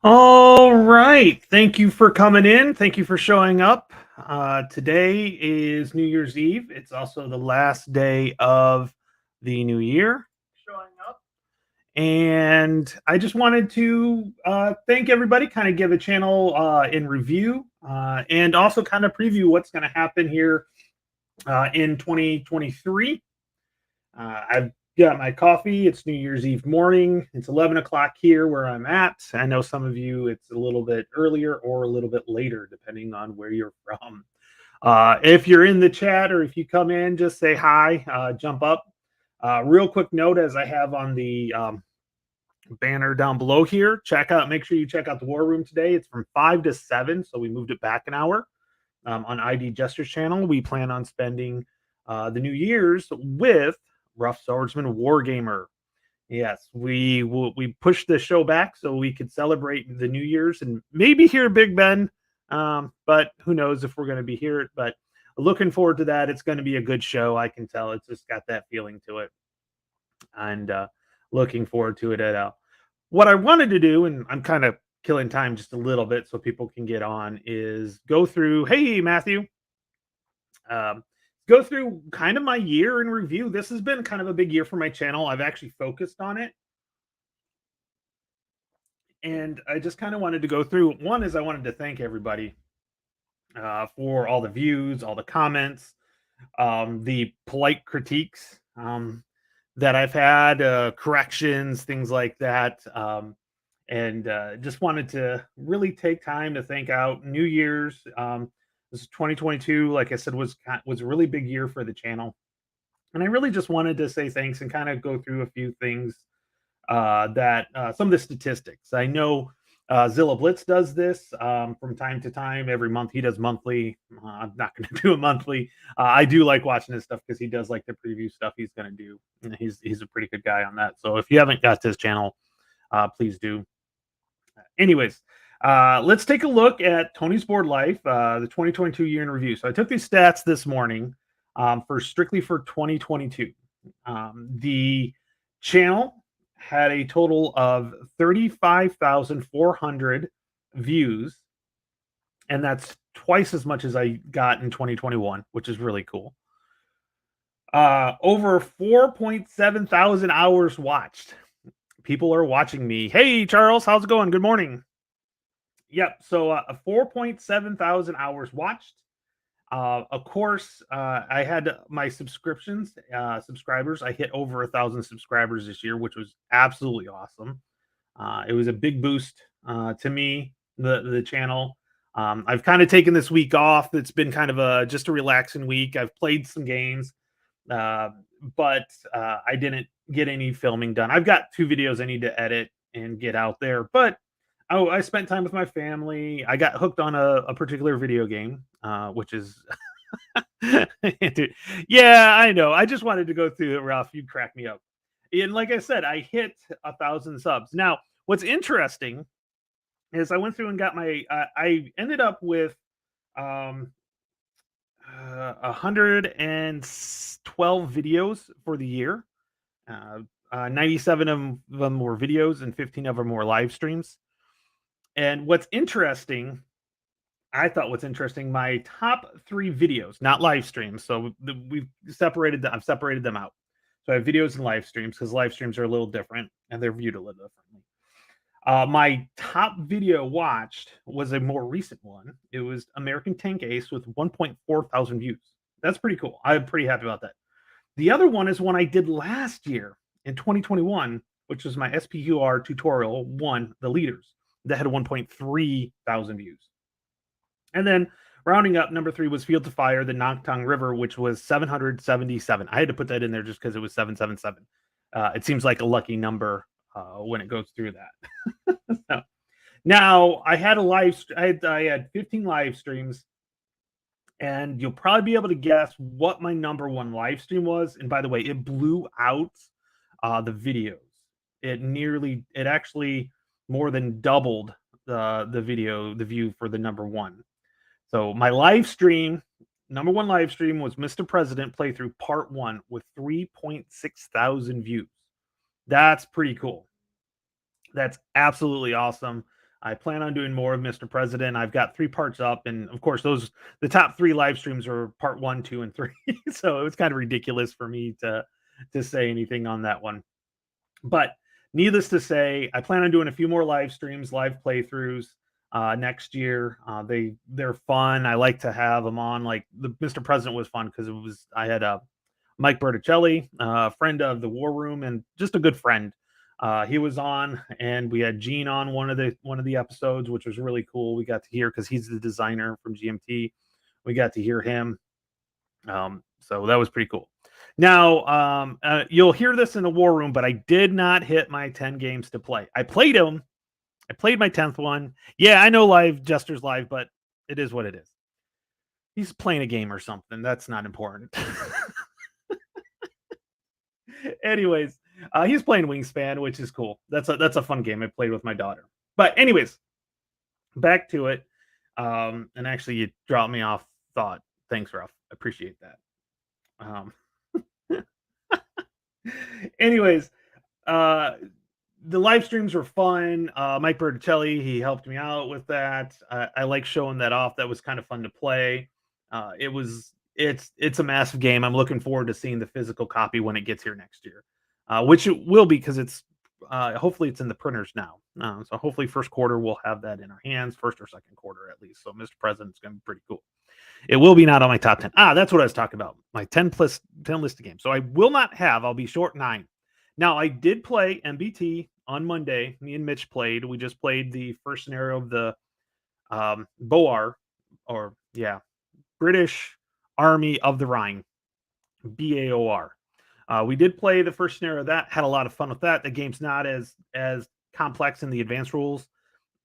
All right. Thank you for coming in. Thank you for showing up. Today is New Year's Eve. It's also the last day of the new year. Showing up. And I just wanted to thank everybody, kind of give a channel in review, and also kind of preview what's going to happen here in 2023. I've got my coffee. It's New Year's Eve morning. It's 11 o'clock here where I'm at. I know some of you, it's a little bit earlier or a little bit later, depending on where you're from. If you're in the chat or if you come in, just say hi, jump up. Real quick note, as I have on the banner down below here, make sure you check out the War Room today. It's from 5 to 7, so we moved it back an hour. On ID Jester's channel, we plan on spending the New Year's with Rough Swordsman Wargamer. Yes, we pushed the show back so we could celebrate the New Year's and maybe hear Big Ben. But who knows if we're going to be here. But looking forward to that. It's going to be a good show. I can tell. It's just got that feeling to it. And looking forward to it at all. What I wanted to do, and I'm kind of killing time just a little bit so people can get on, is go through, hey, Matthew, um, go through kind of my year in review. This has been kind of a big year for my channel. I've actually focused on it. And I just kind of wanted to go through. One is I wanted to thank everybody for all the views, all the comments, the polite critiques that I've had, corrections, things like that. And just wanted to really take time to thank out New Year's. This is 2022, like I said, was a really big year for the channel, and I really just wanted to say thanks and kind of go through a few things that some of the statistics. I know Zilla Blitz does this from time to time. Every month he does monthly. I'm not going to do a monthly. I do like watching his stuff because he does like the preview stuff he's going to do. And he's a pretty good guy on that. So if you haven't got his channel, please do. Anyways, let's take a look at Tony's Board Life, the 2022 year in review. So I took these stats this morning strictly for 2022. The channel had a total of 35,400 views, and that's twice as much as I got in 2021, which is really cool. Over 4.7 thousand hours watched. People are watching me. Hey, Charles, how's it going? Good morning. Yep. So 4.7 thousand hours watched. Of course, I had my subscribers. I hit over 1,000 subscribers this year, which was absolutely awesome. It was a big boost to me, the channel. I've kind of taken this week off. It's been kind of just a relaxing week. I've played some games, but I didn't get any filming done. I've got 2 videos I need to edit and get out there, but I spent time with my family. I got hooked on a particular video game, which is dude, yeah, I know. I just wanted to go through it, Ralph. You'd crack me up. And like I said, I hit 1,000 subs. Now, what's interesting is I went through and got my. I ended up with 112 videos for the year. 97 of them were videos, and 15 of them were live streams. And what's interesting, I thought what's interesting, my top 3 videos, not live streams. So we've separated them. I've separated them out. So I have videos and live streams because live streams are a little different and they're viewed a little differently. My top video watched was a more recent one. It was American Tank Ace with 1.4 thousand views. That's pretty cool. I'm pretty happy about that. The other one is one I did last year in 2021, which was my SPQR tutorial 1, the leaders, that had 1.3 thousand views. And then rounding up, number 3 was Field to Fire, the Noctong River, which was 777. I had to put that in there just because it was 777. It seems like a lucky number when it goes through that. So, now I had I had 15 live streams, and you'll probably be able to guess what my number 1 live stream was. And by the way, it blew out the videos. It actually more than doubled the view for the number 1. So my live stream, number 1 live stream, was Mr. President playthrough part 1 with 3.6 thousand views. That's pretty cool. That's absolutely awesome. I plan on doing more of Mr. President. I've got 3 parts up, and of course, the top 3 live streams are part 1, 2, and 3. So it was kind of ridiculous for me to say anything on that one. But needless to say, I plan on doing a few more live streams, live playthroughs next year. They're fun. I like to have them on. Like the Mr. President was fun because I had a Mike Berticelli, a friend of the War Room, and just a good friend. He was on, and we had Gene on one of the episodes, which was really cool. We got to hear because he's the designer from GMT. We got to hear him, so that was pretty cool. Now, you'll hear this in the War Room, but I did not hit my 10 games to play. I played them. I played my 10th one. Yeah, I know live Jester's live, but it is what it is. He's playing a game or something. That's not important. Anyways, he's playing Wingspan, which is cool. That's a fun game. I played with my daughter. But anyways, back to it. And actually, you dropped me off thought. Thanks, Ruff. I appreciate that. Um, anyways, uh, the live streams were fun. Mike Berticelli, he helped me out with that. I like showing that off. That was kind of fun to play. It's a massive game. I'm looking forward to seeing the physical copy when it gets here next year, which it will be because it's hopefully it's in the printers now. So hopefully first quarter we'll have that in our hands, first or second quarter at least. So Mr. President's going to be pretty cool. It will be not on my top 10. That's what I was talking about. My 10 list of games. So I will not have, I'll be short 9. Now I did play MBT on Monday. Me and Mitch played. We just played the first scenario of the BOAR, or yeah, British Army of the Rhine, BAOR. We did play the first scenario of that. Had a lot of fun with that. The game's not as complex in the advanced rules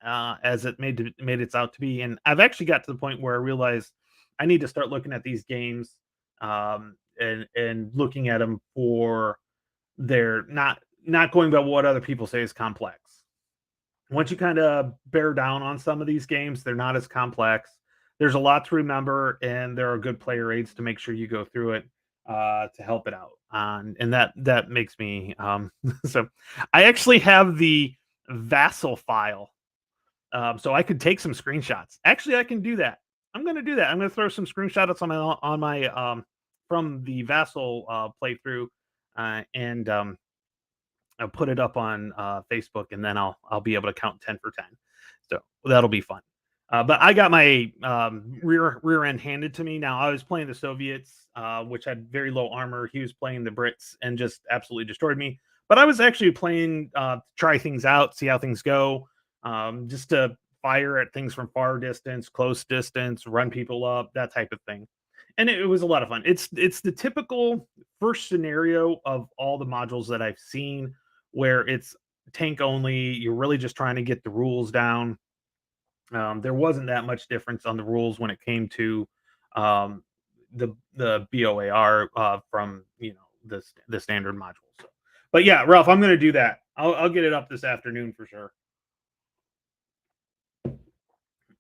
as it made it out to be. And I've actually got to the point where I realized I need to start looking at these games and looking at them for their not going by what other people say is complex. Once you kind of bear down on some of these games, they're not as complex. There's a lot to remember, and there are good player aids to make sure you go through it to help it out. And that makes me so. I actually have the Vassal file, so I could take some screenshots. Actually, I can do that. I'm going to do that. I'm going to throw some screenshots on my from the Vassal playthrough, and I'll put it up on Facebook, and then I'll be able to count 10 for 10. So that'll be fun. But I got my rear end handed to me. Now I was playing the Soviets, which had very low armor. He was playing the Brits and just absolutely destroyed me. But I was actually playing to try things out, see how things go, just to fire at things from far distance, close distance, run people up, that type of thing. And it was a lot of fun. It's the typical first scenario of all the modules that I've seen, where it's tank only. You're really just trying to get the rules down. There wasn't that much difference on the rules when it came to um, the BOAR from the standard modules. So, but yeah, Ralph, I'm going to do that. I'll get it up this afternoon for sure.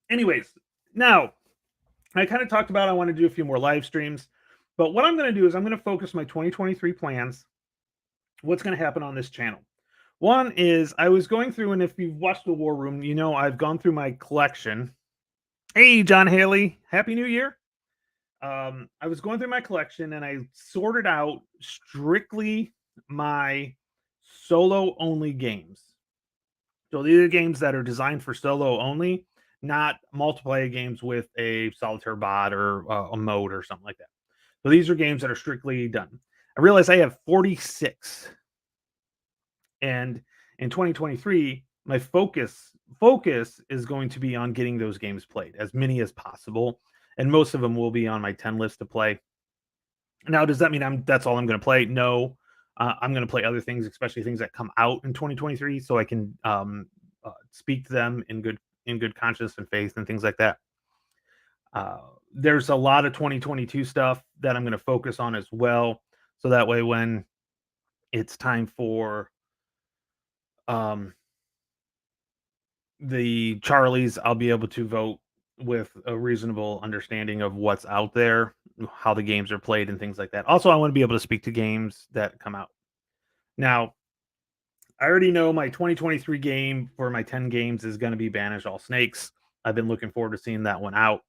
Anyways, now I kind of talked about I want to do a few more live streams, but what I'm going to do is I'm going to focus my 2023 plans. What's going to happen on this channel? One is I was going through, and if you've watched the War Room, you know I've gone through my collection. Hey, John Haley, Happy New Year. I was going through my collection, and I sorted out strictly my solo-only games. So these are games that are designed for solo only, not multiplayer games with a solitaire bot or a mode or something like that. So these are games that are strictly done. I realize I have 46. And in 2023, my focus is going to be on getting those games played, as many as possible, and most of them will be on my 10 list to play. Now, does that mean that's all I'm going to play? No, I'm going to play other things, especially things that come out in 2023, so I can speak to them in good conscience and faith and things like that. There's a lot of 2022 stuff that I'm going to focus on as well, so that way when it's time for the Charlies, I'll be able to vote with a reasonable understanding of what's out there, how the games are played, and things like that. Also, I want to be able to speak to games that come out. Now, I already know my 2023 game for my 10 games is going to be Banish All Snakes. I've been looking forward to seeing that one out.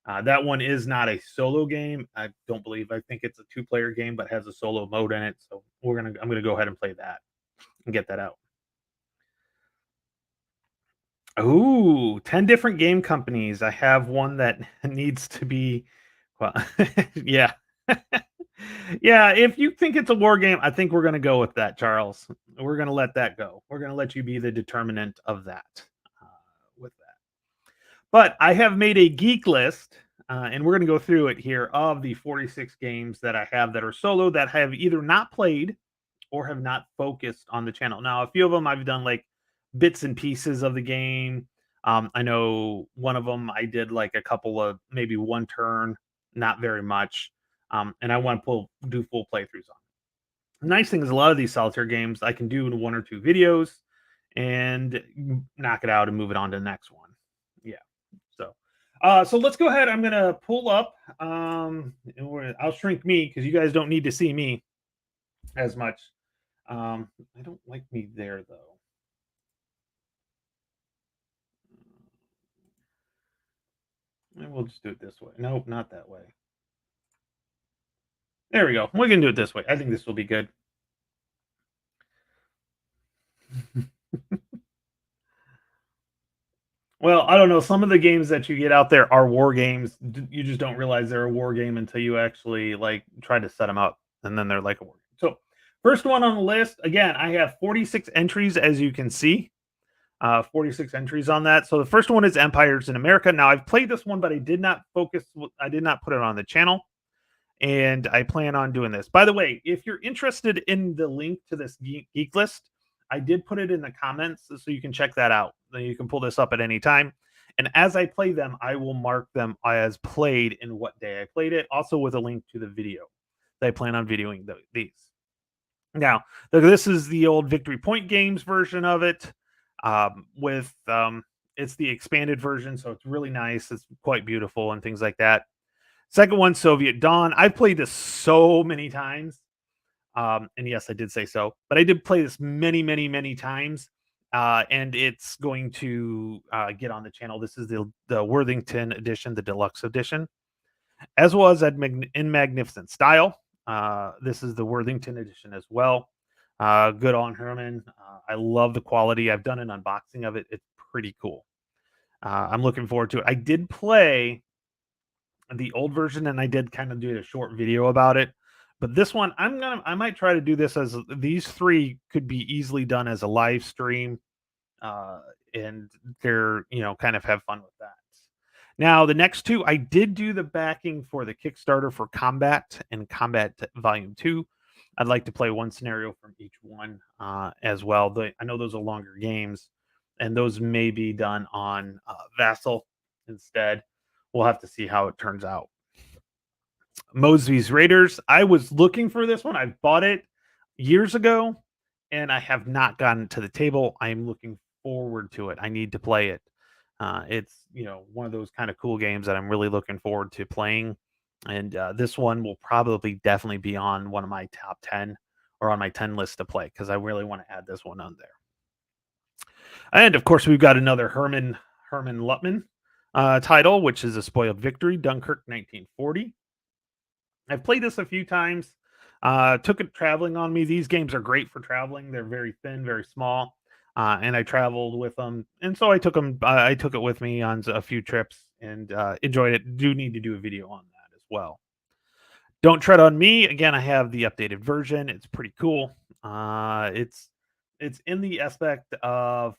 That one is not a solo game. I don't believe. I think it's a two-player game, but has a solo mode in it. So I'm gonna go ahead and play that and get that out. Ooh, 10 different game companies. I have one that needs to be, well, yeah. Yeah, if you think it's a war game, I think we're gonna go with that, Charles. We're gonna let that go. We're gonna let you be the determinant of that, uh, with that. But I have made a geek list, and we're gonna go through it here of the 46 games that I have that are solo that have either not played or have not focused on the channel. Now, a few of them I've done like bits and pieces of the game. I know one of them I did like a couple of maybe one turn, not very much. And I want to do full playthroughs on. The nice thing is a lot of these solitaire games I can do in one or two videos and knock it out and move it on to the next one. Yeah. So so let's go ahead. I'm gonna pull up I'll shrink me because you guys don't need to see me as much. I don't like me there though. Maybe we'll just do it this way. Nope, not that way. There we go. We can do it this way. I think this will be good. Well, I don't know. Some of the games that you get out there are war games. You just don't realize they're a war game until you actually like try to set them up, and then they're like a war game. So, first one on the list. Again, I have 46 entries, as you can see. 46 entries on that. So the first one is Empires in America. Now I've played this one, but I did not focus. I did not put it on the channel, and I plan on doing this. By the way, if you're interested in the link to this geek list, I did put it in the comments so you can check that out. Then you can pull this up at any time. And as I play them, I will mark them as played and what day I played it, also with a link to the video. I plan on videoing these. Now, this is the old Victory Point Games version of it. With it's the expanded version, so it's really nice. It's quite beautiful and things like that. Second one, Soviet Dawn. I've played this so many times. And yes, I did say so, but I did play this many, many, many times. And it's going to get on the channel. This is the Worthington edition, the deluxe edition, as well as in magnificent style. This is the Worthington edition as well. Good on Herman. I love the quality. I've done an unboxing of it. It's pretty cool. I'm looking forward to it. I did play the old version and I did kind of do a short video about it. But this one, I might try to do this as these three could be easily done as a live stream. Uh, and they're, kind of have fun with that. Now, the next two, I did do the backing for the Kickstarter for Combat and Combat Volume 2. I'd like to play one scenario from each one as well. I know those are longer games, and those may be done on Vassal instead. We'll have to see how it turns out. Mosby's Raiders. I was looking for this one. I bought it years ago, and I have not gotten to the table. I am looking forward to it. I need to play it. It's one of those kind of cool games that I'm really looking forward to playing, and this one will probably definitely be on one of my top 10 or on my 10 list to play because I really want to add this one on there. And of course, we've got another Herman Lutman title, which is A Spoiled Victory, Dunkirk, 1940. I've played this a few times. Took it traveling on me. These games are great for traveling. They're very thin, very small. And I traveled with them, and so I took them. I took it with me on a few trips and enjoyed it. Do need to do a video on that as well. Don't Tread on Me. Again, I have the updated version. It's pretty cool. It's in the aspect of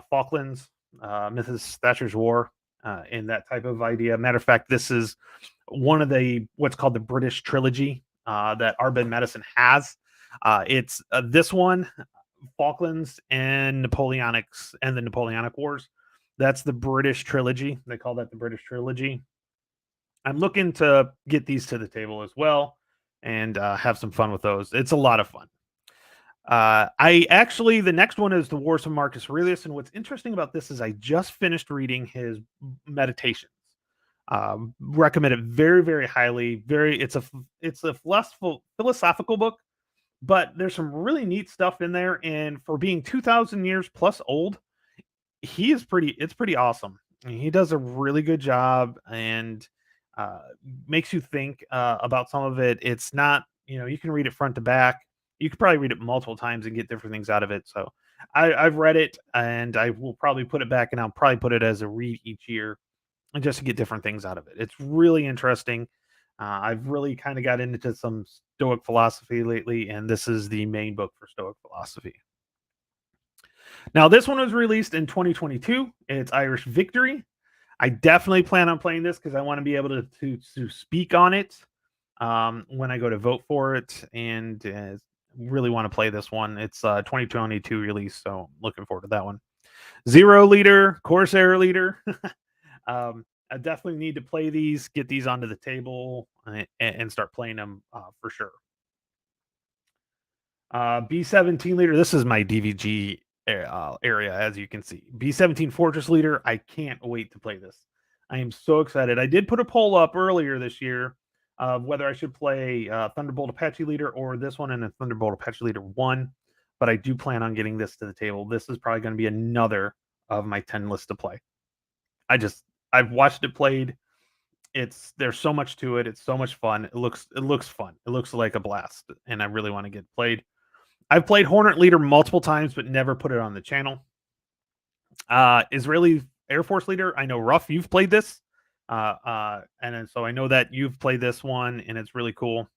Falklands, Mrs. Thatcher's War, and that type of idea. Matter of fact, this is one of the what's called the British trilogy that Arben Medicine has. It's this one, Falklands and Napoleonics and the Napoleonic Wars. That's the British trilogy. They call that the British trilogy. I'm looking to get these to the table as well and have some fun with those. It's a lot of fun. The next one is the Wars of Marcus Aurelius, and what's interesting about this is I just finished reading his meditations. Recommend it very, very highly. It's a philosophical book, but there's some really neat stuff in there. And for being 2,000 years plus old, it's pretty awesome. And he does a really good job and uh, makes you think about some of it. It's not, you can read it front to back. You could probably read it multiple times and get different things out of it. So I've read it and I will probably put it back and I'll probably put it as a read each year and just to get different things out of it. It's really interesting. I've really kind of got into some Stoic philosophy lately, and this is the main book for Stoic philosophy. Now, this one was released in 2022. It's Irish Victory. I definitely plan on playing this because I want to be able to speak on it when I go to vote for it, and really want to play this one. It's 2022 release, so looking forward to that one. Zero leader, Corsair leader. I definitely need to play these, get these onto the table, and start playing them for sure. B17 leader. This is my DVG area, as you can see. B17 Fortress leader. I can't wait to play this. I am so excited. I did put a poll up earlier this year of whether I should play Thunderbolt Apache leader or this one and a Thunderbolt Apache leader 1. But I do plan on getting this to the table. This is probably going to be another of my 10 lists to play. I've watched it played. There's so much to it. It's so much fun. It looks fun. It looks like a blast, and I really want to get played. I've played Hornet Leader multiple times, but never put it on the channel. Israeli Air Force Leader. I know Ruff, you've played this, and so I know that you've played this one, and it's really cool.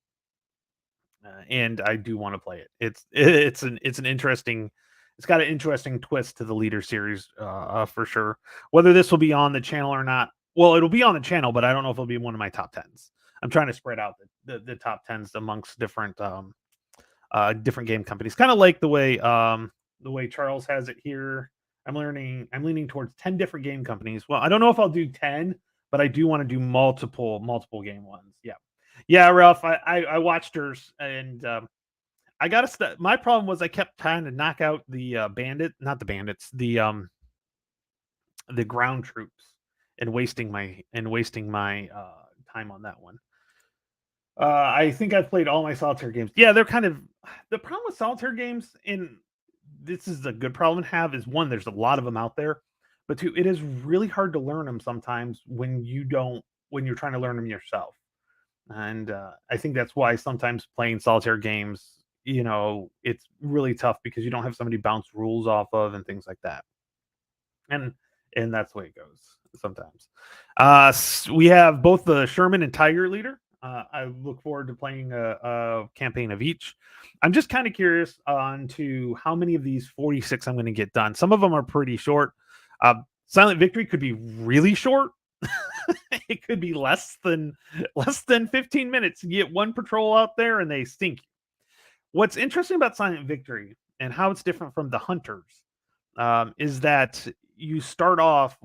And I do want to play it. It's an interesting. It's got an interesting twist to the Leader series, for sure. Whether this will be on the channel or not, well, it'll be on the channel, but I don't know if it'll be one of my top tens. I'm trying to spread out the top tens amongst different game companies. Kind of like the way Charles has it here. I'm leaning towards 10 different game companies. Well, I don't know if I'll do 10, but I do want to do multiple game ones. Yeah. Yeah, Ralph. I watched hers and I got to my problem was I kept trying to knock out the not the bandits, the ground troops and wasting my time on that one. I think I've played all my solitaire games. Yeah, they're kind of the problem with solitaire games, and this is a good problem to have, is one, there's a lot of them out there, but two, it is really hard to learn them sometimes when you're trying to learn them yourself. And I think that's why sometimes playing solitaire games, it's really tough because you don't have somebody bounce rules off of and things like that. And that's the way it goes sometimes. We have both the Sherman and Tiger leader. I look forward to playing a campaign of each. I'm just kind of curious on to how many of these 46 I'm going to get done. Some of them are pretty short. Silent Victory could be really short. It could be less than 15 minutes. You get one patrol out there and they stink. What's interesting about Silent Victory and how it's different from the Hunters is that you start off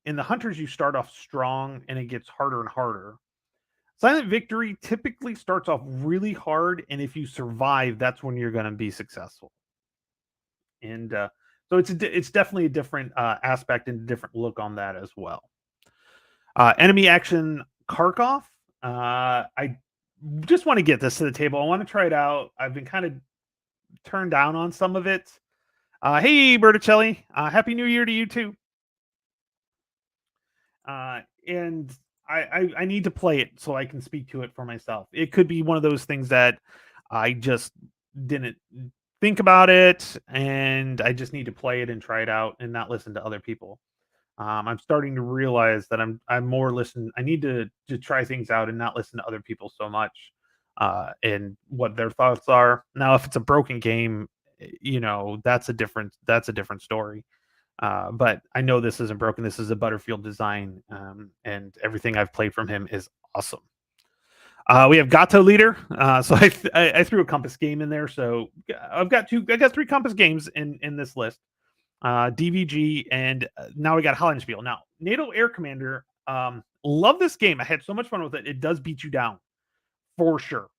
in the Hunters, you start off strong and it gets harder and harder. Silent Victory typically starts off really hard, and if you survive, that's when you're going to be successful. And so it's definitely a different aspect and different look on that as well. Enemy action Kharkov. I just want to get this to the table. I want to try it out. I've been kind of turned down on some of it. Hey, Berticelli. Happy New Year to you too. And I need to play it so I can speak to it for myself. It could be one of those things that I just didn't think about it, and I just need to play it and try it out and not listen to other people. I'm starting to realize that I'm more listen. I need to try things out and not listen to other people so much, and what their thoughts are. Now, if it's a broken game, that's a different story. But I know this isn't broken. This is a Butterfield design, and everything I've played from him is awesome. We have Gato leader. So I threw a Compass game in there. So I got 3 Compass games in this list. DVG, and now we got Hollenspiel. Now, NATO Air Commander, love this game. I had so much fun with it. It does beat you down for sure,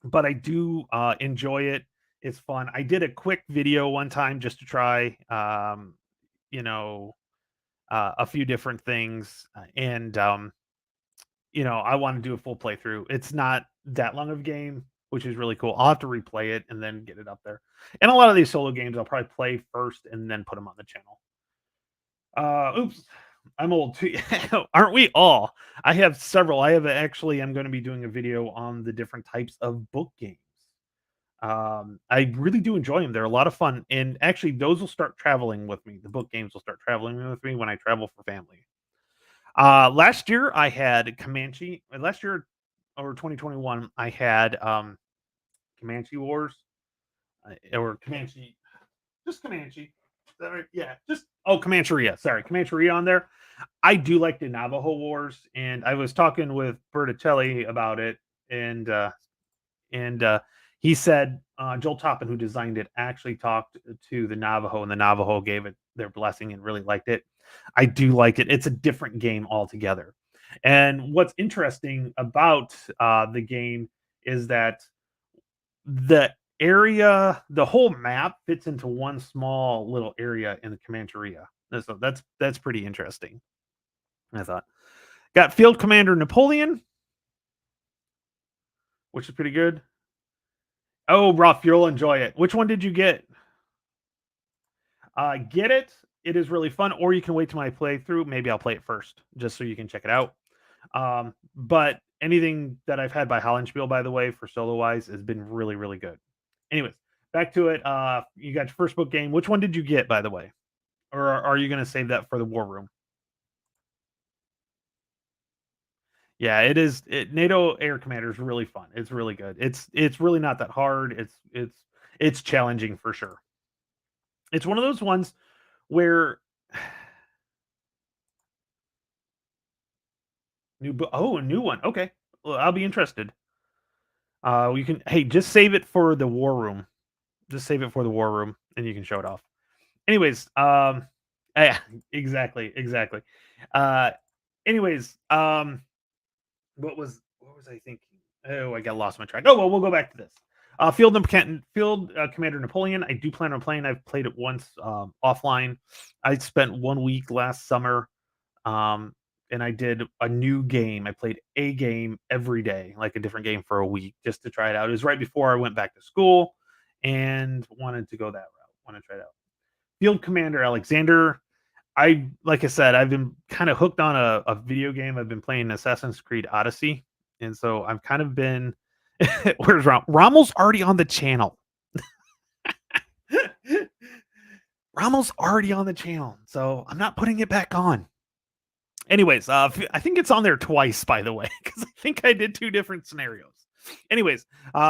but I do enjoy it. It's fun. I did a quick video one time just to try, a few different things, and I want to do a full playthrough. It's not that long of a game, which is really cool. I'll have to replay it and then get it up there. And a lot of these solo games I'll probably play first and then put them on the channel. Oops, I'm old too. Aren't we all? I have several. I'm going to be doing a video on the different types of book games. I really do enjoy them. They're a lot of fun, and actually, those will start traveling with me. The book games will start traveling with me when I travel for family. Last year I had Comanche. Last year or 2021, I had Comanche Wars or Comanche, just Comanche. Is that right? Yeah, just Comancheria. Sorry, Comancheria on there. I do like the Navajo Wars, and I was talking with Berticelli about it, and and he said Joel Toppin, who designed it, actually talked to the Navajo, and the Navajo gave it their blessing and really liked it. I do like it. It's a different game altogether. And what's interesting about the game is that the the whole map fits into one small little area in the Comancheria. So that's pretty interesting. I thought. Got Field Commander Napoleon, which is pretty good. Oh, rough. You'll enjoy it. Which one did you get? Get it. It is really fun. Or you can wait till my playthrough. Maybe I'll play it first, just so you can check it out. But anything that I've had by Hollandspiel, by the way, for solo wise, has been really, really good. Anyways, back to it. You got your first book game. Which one did you get, by the way? Or are you going to save that for the war room? Yeah, it is. NATO Air Commander is really fun. It's really good. It's really not that hard. It's challenging for sure. It's one of those ones where a new one. Okay, well, I'll be interested. You can just save it for the war room. Just save it for the war room, and you can show it off. Anyways, yeah, exactly. Uh, anyways, what was I thinking? Oh, I got lost my track. Oh well, we'll go back to this. Field Commander Napoleon. I do plan on playing. I've played it once offline. I spent 1 week last summer, and I did a new game. I played a game every day, like a different game for a week, just to try it out. It was right before I went back to school, and wanted to go that route. Want to try it out. Field Commander Alexander. Like I said, I've been kind of hooked on a video game. I've been playing Assassin's Creed Odyssey, and so I've kind of been. Where's Rommel's already on the channel? Rommel's already on the channel, so I'm not putting it back on. Anyways, I think it's on there twice, by the way, because I think I did 2 different scenarios. Anyways,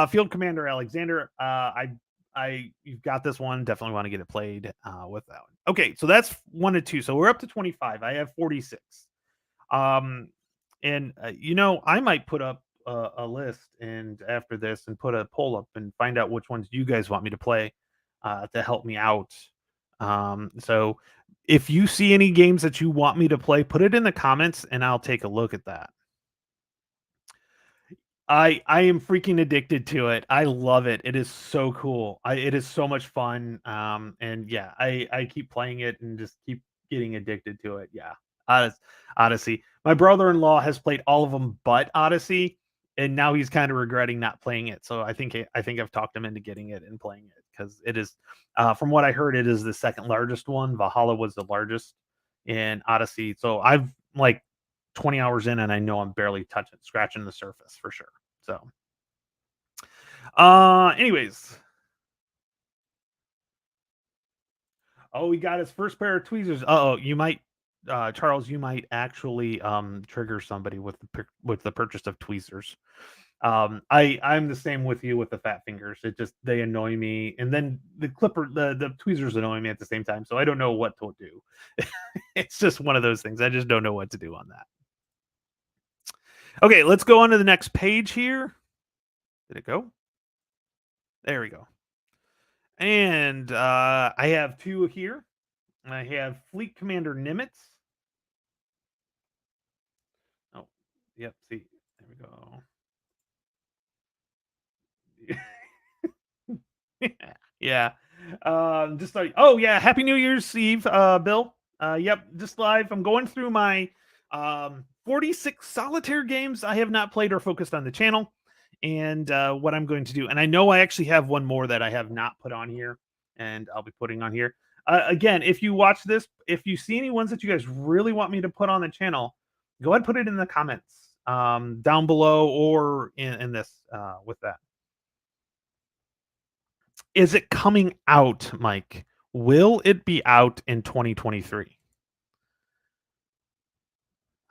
Field Commander Alexander, you've got this one. Definitely want to get it played with that one. Okay, so that's 1 to 2. So we're up to 25. I have 46. And I might put up a list and after this and put a poll up and find out which ones you guys want me to play to help me out. So if you see any games that you want me to play, put it in the comments and I'll take a look at that. I am freaking addicted to it. I love it. It is so cool. It is so much fun. And yeah, I keep playing it and just keep getting addicted to it. Yeah. Odyssey. My brother-in-law has played all of them but Odyssey, and now he's kind of regretting not playing it. So I think I've talked him into getting it and playing it because it is, from what I heard, it is the second largest one. Valhalla was the largest in Odyssey. So I've like 20 hours in and I know I'm barely scratching the surface for sure. So anyways. Oh, he got his first pair of tweezers. You might Charles, you might actually trigger somebody with the purchase of tweezers. I'm the same with you with the fat fingers. They annoy me, and then the tweezers annoy me at the same time. So I don't know what to do. It's just one of those things. I just don't know what to do on that. Okay, let's go on to the next page here. Did it go? There we go. And I have 2 here. I have Fleet Commander Nimitz. Oh, yep. See, there we go. Yeah. Just like, oh yeah, Happy New Year's Eve, Bill. Yep, just live. I'm going through my 46 solitaire games I have not played or focused on the channel. and what I'm going to do. And I know I actually have one more that I have not put on here, and I'll be putting on here. Again, if you watch this, if you see any ones that you guys really want me to put on the channel, go ahead and put it in the comments down below or in this with that. Is it coming out, Mike? Will it be out in 2023?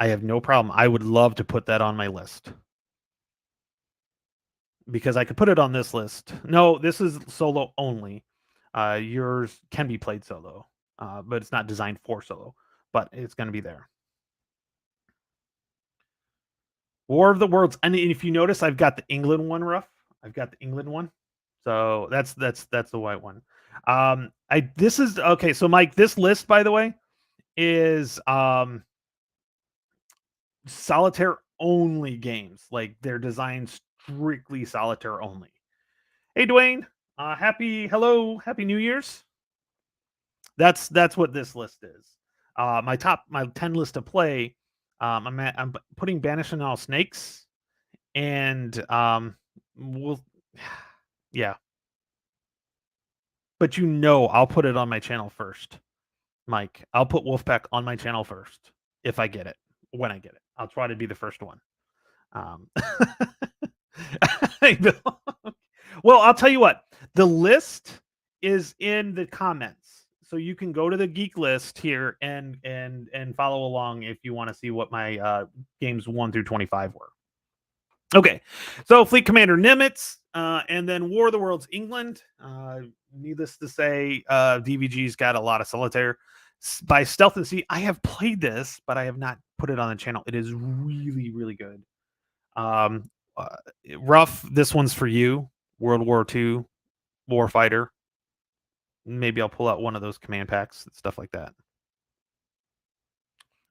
I have no problem. I would love to put that on my list because I could put it on this list. No, this is solo only. Yours can be played solo, but it's not designed for solo, but it's going to be there. War of the Worlds. And if you notice, I've got the England one rough. I've got the England one. So that's the white one. I this is okay. So Mike, this list, by the way, is solitaire only games. Like they're designed strictly solitaire only. Hey Dwayne, happy New Year's. That's what this list is. My 10 list to play. I'm putting Banishing All Snakes, and we'll yeah. But I'll put it on my channel first, Mike. I'll put Wolfpack on my channel first if I get it. When I get it, I'll try to be the first one. Um, well, I'll tell you what. The list is in the comments, so you can go to the geek list here and follow along if you want to see what my games 1 through 25 were. Okay, so Fleet Commander Nimitz, and then War of the Worlds England. Needless to say, DVG's got a lot of solitaire. By Stealth and Sea, I have played this, but I have not put it on the channel. It is really, really good. Um, uh, Rough, this one's for you. World War II, Warfighter. Maybe I'll pull out one of those command packs, stuff like that.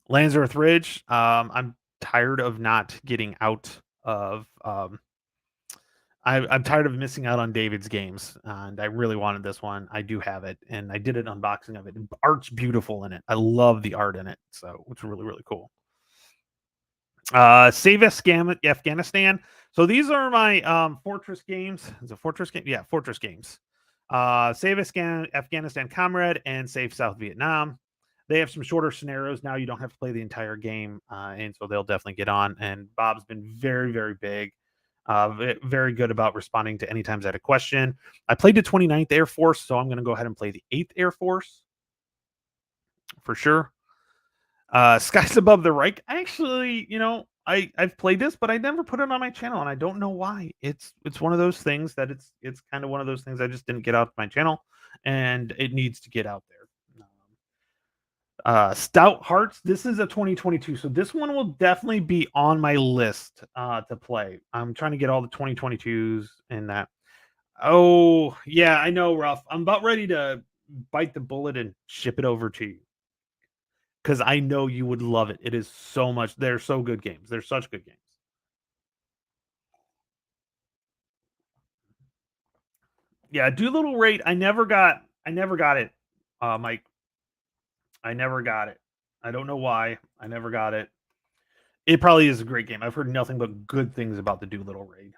Landsworth Ridge. I'm tired of not getting out of I'm tired of missing out on David's games, and I really wanted this one. I do have it, and I did an unboxing of it. Art's beautiful in it. I love the art in it, so it's really, really cool. Save Afghanistan. So these are my Fortress games. Is it Fortress game? Yeah, Fortress games. Save Afghanistan Comrade and Save South Vietnam. They have some shorter scenarios now. You don't have to play the entire game, and so they'll definitely get on. And Bob's been very, very big, very good about responding to any times I had a question. I played the 29th Air Force, so I'm going to go ahead and play the 8th Air Force for sure. Skies Above the Reich. Actually, I've played this, but I never put it on my channel, and I don't know why. It's one of those things that it's kind of one of those things I just didn't get out of my channel, and it needs to get out there. Stout Hearts. This is a 2022, so this one will definitely be on my list to play. I'm trying to get all the 2022s in that. Oh yeah, I know, Ruff. I'm about ready to bite the bullet and ship it over to you because I know you would love it. It is so much. They're so good games. They're such good games. Yeah, Doolittle Raid. I never got it, Mike. I never got it. I don't know why. I never got it. It probably is a great game. I've heard nothing but good things about the Doolittle Raid.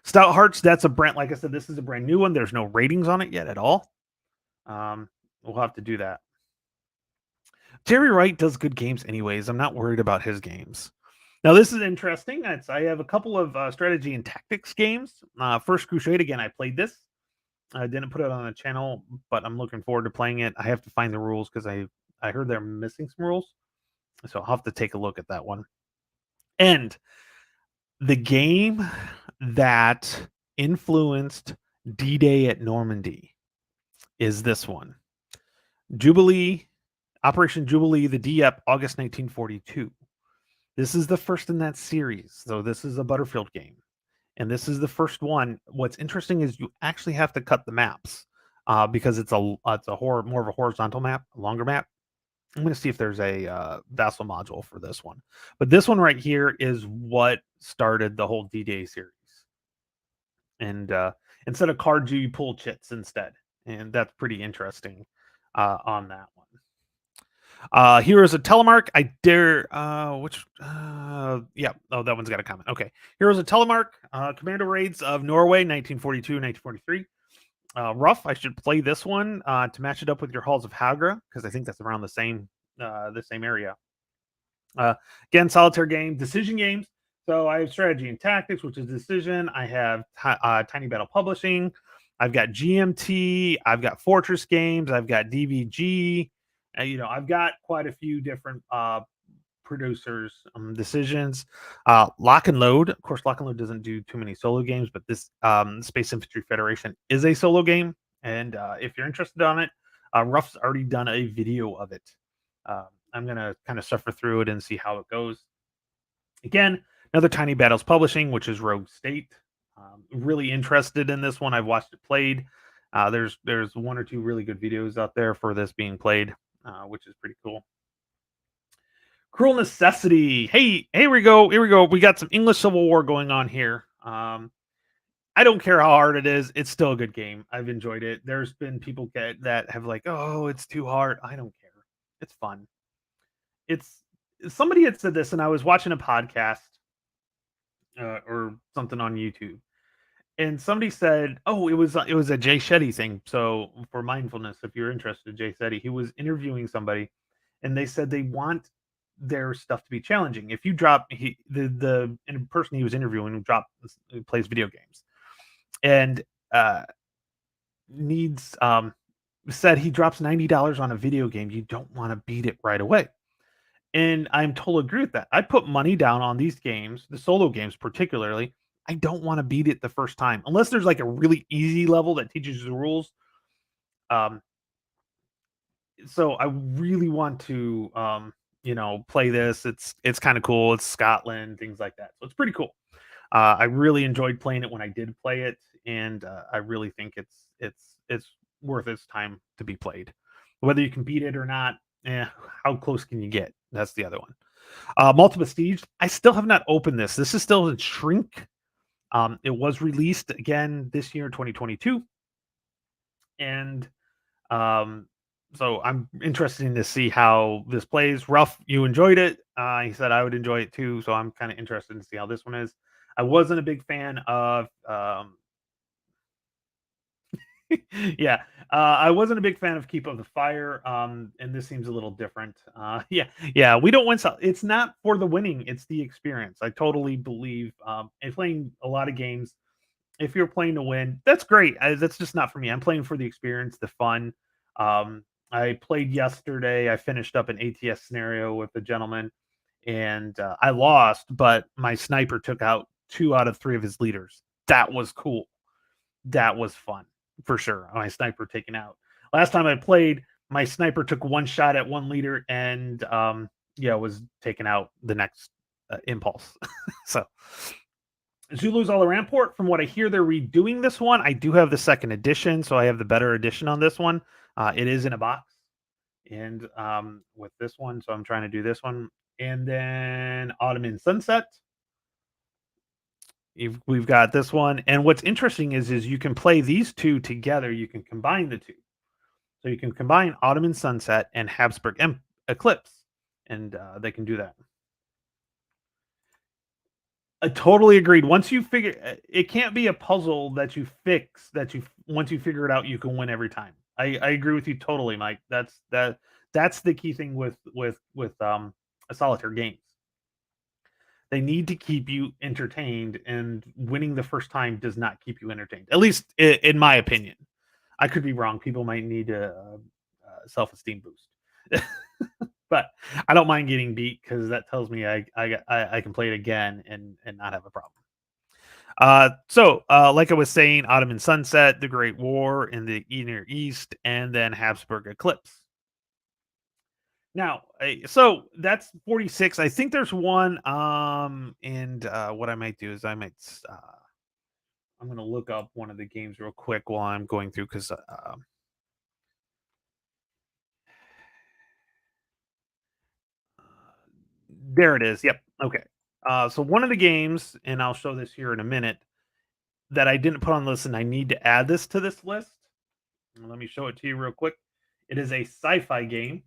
Stout Hearts. That's a brand. Like I said, this is a brand new one. There's no ratings on it yet at all. We'll have to do that. Jerry Wright does good games anyways. I'm not worried about his games. Now, this is interesting. I have a couple of strategy and tactics games. First Crusade, again, I played this. I didn't put it on the channel, but I'm looking forward to playing it. I have to find the rules because I heard they're missing some rules. So I'll have to take a look at that one. And the game that influenced D-Day at Normandy is this one. Operation Jubilee, the DEP, August 1942. This is the first in that series. So this is a Butterfield game. And this is the first one. What's interesting is you actually have to cut the maps because it's more of a horizontal map, a longer map. I'm going to see if there's a vassal module for this one. But this one right here is what started the whole D-Day series. And instead of cards, you pull chits instead. And that's pretty interesting on that one. Heroes of Telemark. I dare. Which? Yeah. Oh, that one's got a comment. Okay. Heroes of Telemark. Commando Raids of Norway, 1942, 1943. Rough. I should play this one to match it up with your Halls of Hagra because I think that's around the same area. Uh, Again, solitaire game, decision games. So I have strategy and tactics, which is decision. I have Tiny Battle Publishing. I've got GMT. I've got Fortress Games. I've got DVG. I've got quite a few different producers decisions. Lock and Load. Of course, Lock and Load doesn't do too many solo games, but this Space Infantry Federation is a solo game. And if you're interested on it, Ruff's already done a video of it. Um, I'm gonna kind of suffer through it and see how it goes. Again, another Tiny Battles Publishing, which is Rogue State. Really interested in this one. I've watched it played. There's one or two really good videos out there for this being played, which is pretty cool. Cruel Necessity. Hey, here we go. Here we go. We got some English Civil War going on here. I don't care how hard it is. It's still a good game. I've enjoyed it. There's been people that have like, oh, it's too hard. I don't care. It's fun. It's Somebody had said this, and I was watching a podcast or something on YouTube, and somebody said, "Oh, it was a Jay Shetty thing." So for mindfulness, if you're interested, Jay Shetty, he was interviewing somebody, and they said they want their stuff to be challenging. If you drop the person he was interviewing who plays video games and needs said he drops $90 on a video game, you don't want to beat it right away. And I'm totally agree with that. I put money down on these games, the solo games particularly. I don't want to beat it the first time unless there's like a really easy level that teaches you the rules. Um, so I really want to, play this. It's kind of cool. It's Scotland, things like that. So it's pretty cool. I really enjoyed playing it when I did play it, and I really think it's worth its time to be played. Whether you can beat it or not, how close can you get? That's the other one. Multiple Prestige. I still have not opened this. This is still in shrink. It was released again this year, 2022, and um, so I'm interested in to see how this plays. Rough, you enjoyed it. He said I would enjoy it too, so I'm kind of interested to see how this one is. I wasn't a big fan of yeah, I wasn't a big fan of Keep of the Fire, and this seems a little different. Yeah, we don't win. It's not for the winning; it's the experience. I totally believe. In playing a lot of games, if you're playing to win, that's great. That's just not for me. I'm playing for the experience, the fun. I played yesterday. I finished up an ATS scenario with a gentleman, and I lost, but my sniper took out 2 out of 3 of his leaders. That was cool. That was fun for sure. My sniper taken out. Last time I played, my sniper took one shot at one leader and was taken out the next impulse. So Zulu's All Around Port. From what I hear, they're redoing this one. I do have the second edition, so I have the better edition on this one. It is in a box, and with this one, so I'm trying to do this one, and then Autumn and Sunset. We've got this one, and what's interesting is you can play these two together. You can combine the two, so you can combine Autumn and Sunset and Habsburg Eclipse, and they can do that. I totally agreed. Once you figure, it can't be a puzzle that you fix. Once you figure it out, you can win every time. I agree with you totally, Mike. That's the key thing with a solitaire games. They need to keep you entertained, and winning the first time does not keep you entertained. At least in my opinion. I could be wrong. People might need a self-esteem boost. But I don't mind getting beat because that tells me I can play it again and not have a problem. Like I was saying, Autumn and Sunset, the Great War in the Near East, and then Habsburg Eclipse. Now, so that's 46. I think there's one. And what I might do is I'm going to look up one of the games real quick while I'm going through because there it is. Yep. Okay. So one of the games, and I'll show this here in a minute, that I didn't put on the list, and I need to add this to this list. Let me show it to you real quick. It is a sci-fi game.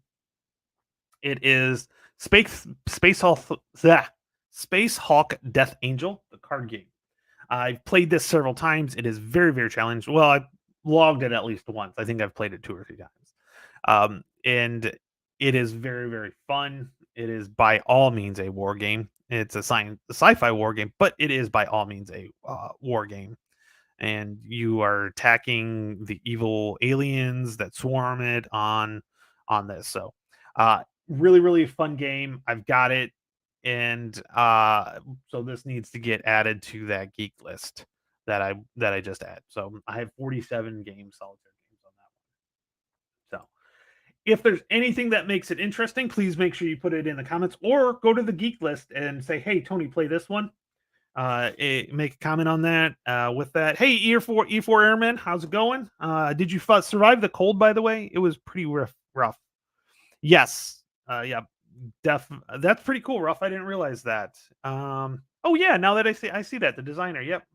It is Space Hawk Death Angel, the card game. I've played this several times. It is very, very challenging. Well, I've logged it at least once. I think I've played it 2 or 3 times. And it is very, very fun. It is by all means a war game. It's a sci-fi war game, but it is by all means a war game. And you are attacking the evil aliens that swarm it on this. So, really, really fun game. I've got it, and so this needs to get added to that geek list that I just add. So I have 47 games, solitaire games on that one. So if there's anything that makes it interesting, please make sure you put it in the comments or go to the geek list and say, "Hey, Tony, play this one." Make a comment on that. With that, hey, E4 Airman, how's it going? Did you survive the cold? By the way, it was pretty rough. Rough. Yes. Yeah. That's pretty cool, Rough. I didn't realize that. Oh yeah. Now that I see that the designer. Yep.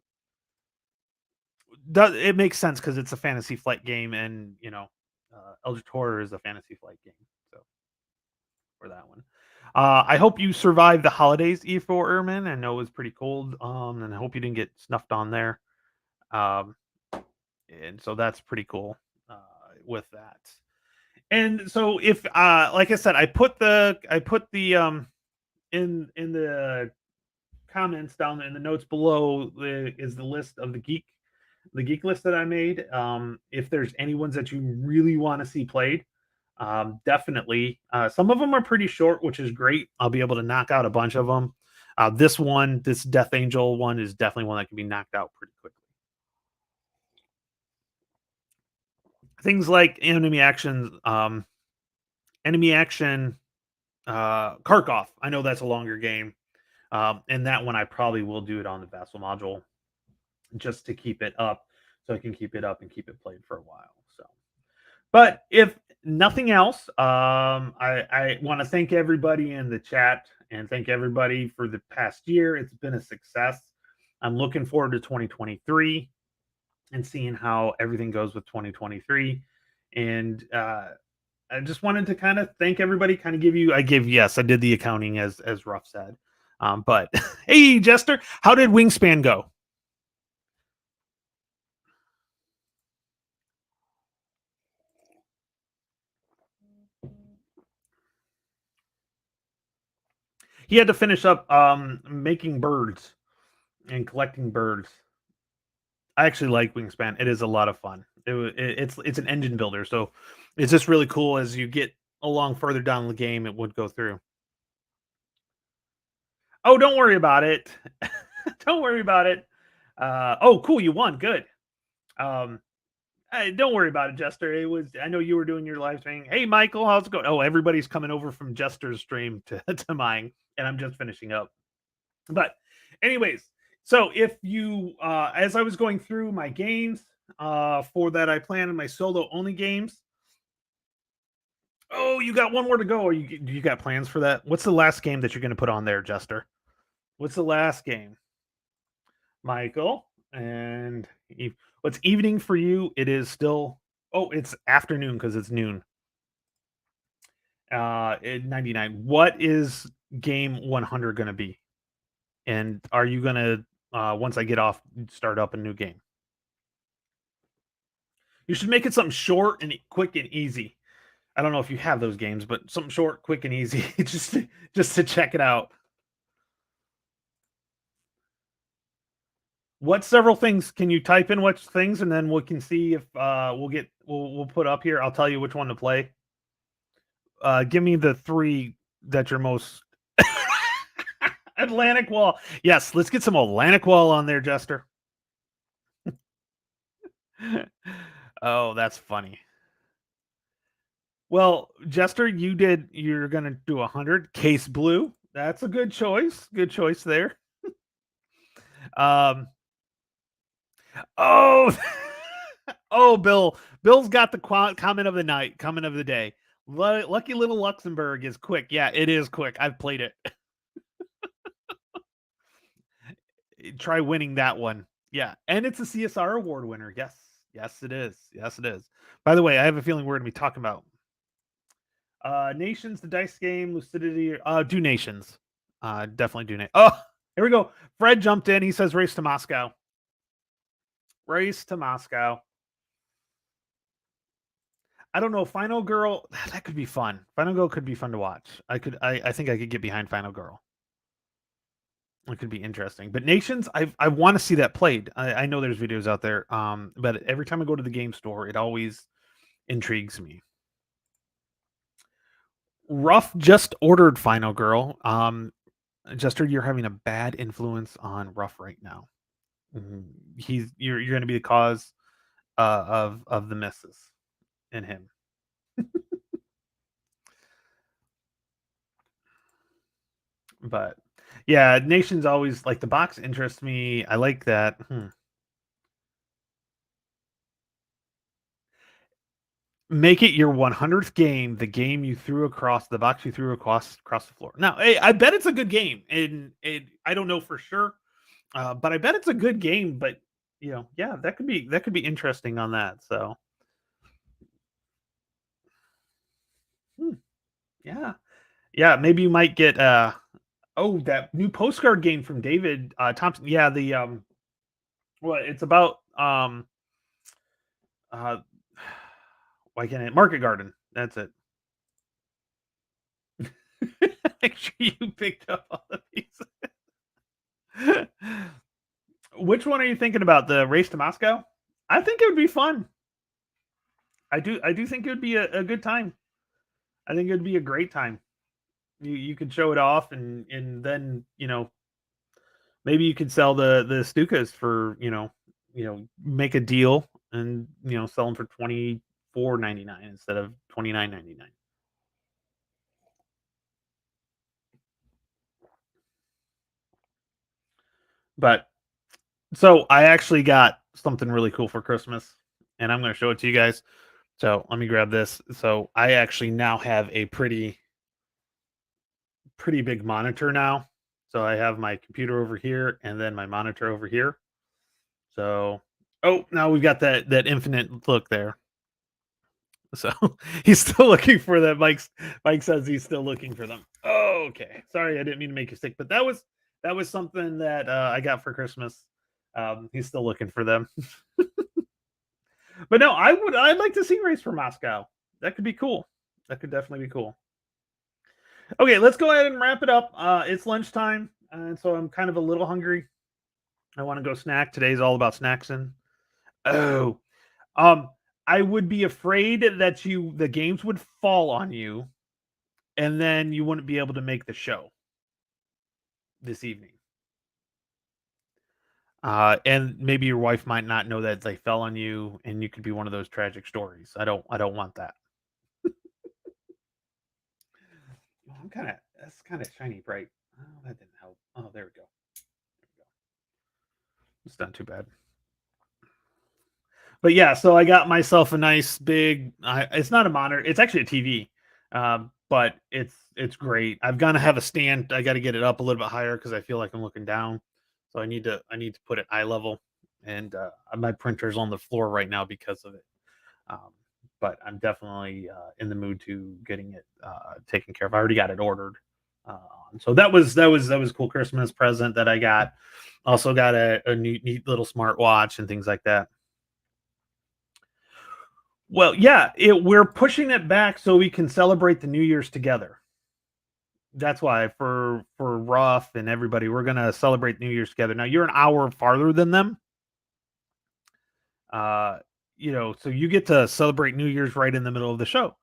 Does it makes sense because it's a fantasy flight game, and Eldritch Horror is a fantasy flight game. So for that one. I hope you survived the holidays, E4 Airman. I know it was pretty cold, and I hope you didn't get snuffed on there. Um, and so that's pretty cool with that. And so if, like I said, I put the in the comments down in the notes below is the list of the geek list that I made. If there's any ones that you really want to see played, definitely. Some of them are pretty short, which is great. I'll be able to knock out a bunch of them. This Death Angel one, is definitely one that can be knocked out pretty quickly. Things like enemy action, Kharkov. I know that's a longer game, and that one I probably will do it on the Vassal module just to keep it up, so I can keep it up and keep it played for a while. So. But if nothing else, I want to thank everybody in the chat and thank everybody for the past year. It's been a success. I'm looking forward to 2023 and seeing how everything goes with 2023. And I just wanted to kind of thank everybody, kind of yes, I did the accounting as Ruff said. But hey, Jester, how did Wingspan go? He had to finish up making birds and collecting birds. I actually like Wingspan. It is a lot of fun. It's an engine builder, so it's just really cool as you get along further down the game. It would go through. Oh, don't worry about it. Don't worry about it. Oh, cool, you won. Good. Um, don't worry about it, Jester. It was. I know you were doing your live stream. Hey, Michael, how's it going? Oh, everybody's coming over from Jester's stream to to mine, and I'm just finishing up. But, anyways, so if you, as I was going through my games, for that I plan in my solo only games. Oh, you got one more to go. Or you got plans for that? What's the last game that you're going to put on there, Jester? What's the last game, Michael? And what's evening for you? It is still. Oh, it's afternoon because it's noon. 99. What is game 100 going to be? And are you going to, once I get off, start up a new game? You should make it something short and quick and easy. I don't know if you have those games, but something short, quick, and easy, just to check it out. What several things can you type in? Which things, and then we can see if we'll put up here. I'll tell you which one to play. Give me the three that you're most. Atlantic Wall. Yes, let's get some Atlantic Wall on there, Jester. Oh, that's funny. Well, Jester, you're going to do 100. Case Blue. That's a good choice. Good choice there. Oh, oh, Bill. Bill's got the comment of the night, comment of the day. Lucky Little Luxembourg is quick. Yeah, it is quick. I've played it. Try winning that one. Yeah, and it's a CSR award winner. Yes, yes, it is. Yes, it is. By the way, I have a feeling we're going to be talking about Nations, the dice game, Lucidity. Do Nations. Definitely do. Oh, here we go. Fred jumped in. He says, "Race to Moscow." Race to Moscow. I don't know. Final Girl. That could be fun. Final Girl could be fun to watch. I think I could get behind Final Girl. It could be interesting. But Nations, I want to see that played. I know there's videos out there. But every time I go to the game store, it always intrigues me. Ruff just ordered Final Girl. Jester, you're having a bad influence on Ruff right now. You're going to be the cause of the misses in him. But yeah, Nation's always like the box interests me. I like that. Make it your 100th game, the game you threw across the box you threw across the floor. Now, hey, I bet it's a good game, and I don't know for sure, but I bet it's a good game. But yeah, that could be interesting on that. So, hmm, yeah, yeah, maybe you might get oh, that new postcard game from David Thompson. Yeah, the what it's about uh why can't it Market Garden. That's it. Make sure you picked up all the pieces. Which one are you thinking about? The Race to Moscow? I think it would be fun. I do think it would be a good time. I think it would be a great time. You could show it off and then, maybe you could sell the Stukas for, make a deal and, sell them for 24.99 instead of 29.99. But so I actually got something really cool for Christmas and I'm going to show it to you guys. So let me grab this. So I actually now have a pretty big monitor now. So I have my computer over here and then my monitor over here. So oh, now we've got that infinite look there. So he's still looking for that. Mike says he's still looking for them. Oh, okay. Sorry, I didn't mean to make you sick, but that was something that I got for Christmas. He's still looking for them. But no, I'd like to see Race for Moscow. That could be cool. That could definitely be cool. Okay, let's go ahead and wrap it up. It's lunchtime, and so I'm kind of a little hungry. I want to go snack. Today's all about snacks. And oh, um, I would be afraid that the games would fall on you, and then you wouldn't be able to make the show this evening. And maybe your wife might not know that they fell on you, and you could be one of those tragic stories. I don't want that. I'm kind of that's kind of shiny bright. Oh, that didn't help. Oh, there we go. There we go. It's not too bad. But yeah, so I got myself a nice big. It's not a monitor; it's actually a TV, but it's great. I've got to have a stand. I got to get it up a little bit higher because I feel like I'm looking down. So I need to put it eye level, and my printer's on the floor right now because of it. Um, but I'm definitely in the mood to getting it taken care of. I already got it ordered, so that was a cool Christmas present that I got. Also got a neat little smartwatch and things like that. Well, yeah, we're pushing it back so we can celebrate the New Year's together. That's why for Ruff and everybody, we're gonna celebrate New Year's together. Now you're an hour farther than them, uh, so you get to celebrate New Year's right in the middle of the show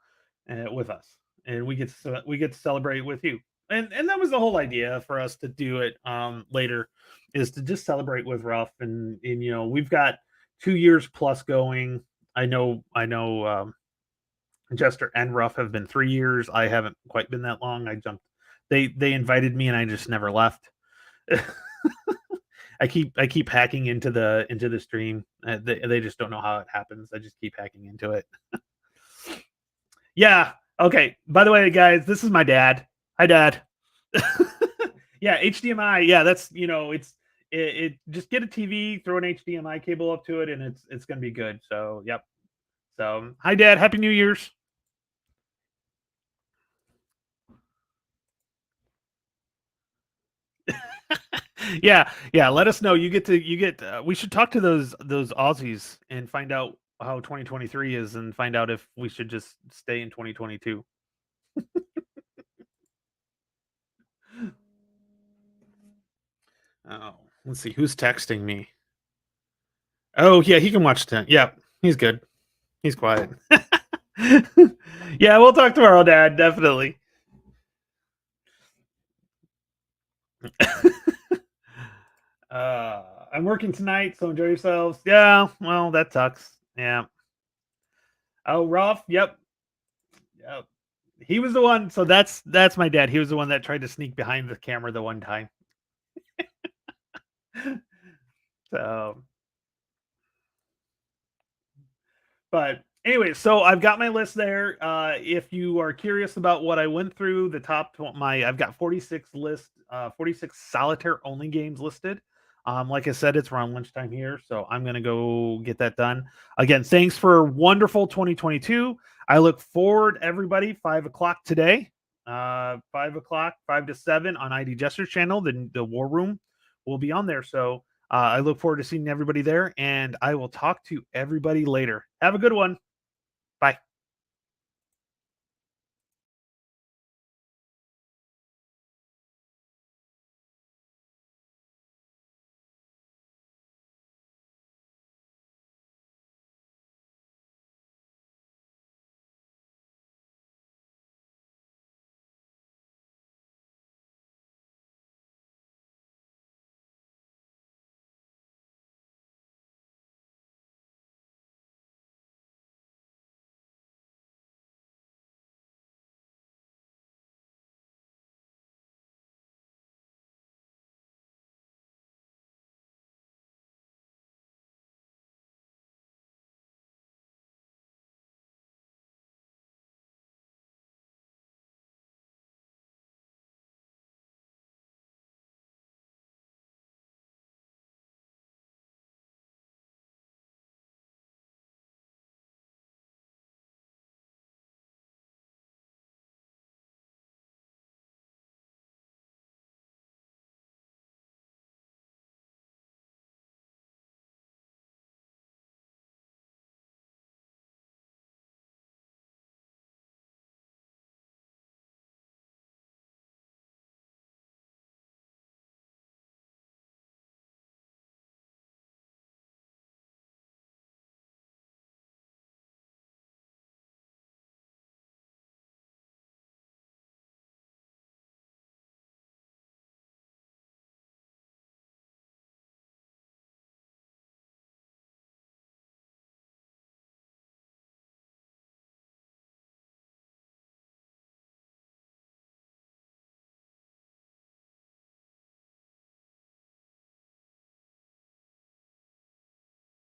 with us, and we get to celebrate with you. And that was the whole idea for us to do it later, is to just celebrate with Ruff and we've got 2 years plus going. I know Jester and Ruff have been 3 years. I haven't quite been that long. I jumped. They invited me and I just never left. I keep hacking into the stream. They just don't know how it happens. I just keep hacking into it. Yeah. Okay. By the way, guys, this is my dad. Hi, Dad. Yeah, HDMI. Yeah, that's it. Just get a TV, throw an HDMI cable up to it, and it's gonna be good. So, yep. So, hi, Dad. Happy New Year's. Yeah. Let us know. We should talk to those Aussies and find out how 2023 is, and find out if we should just stay in 2022. Oh, let's see who's texting me. Oh yeah, he can watch 10. Yeah, he's good. He's quiet. Yeah, we'll talk tomorrow, Dad. Definitely. uh, I'm working tonight, so enjoy yourselves. Yeah, well, that sucks. Yeah. Oh, Rolf. Yep. Yep. He was the one. So that's my dad. He was the one that tried to sneak behind the camera the one time. So, but anyway, so I've got my list there. If you are curious about what I went through, I've got 46 solitaire only games listed. Like I said, it's around lunchtime here, so I'm gonna go get that done. Again, thanks for wonderful 2022. I look forward, everybody, 5 o'clock today. 5 o'clock, 5 to 7 on ID Jester's channel. The War Room will be on there. So I look forward to seeing everybody there, and I will talk to everybody later. Have a good one.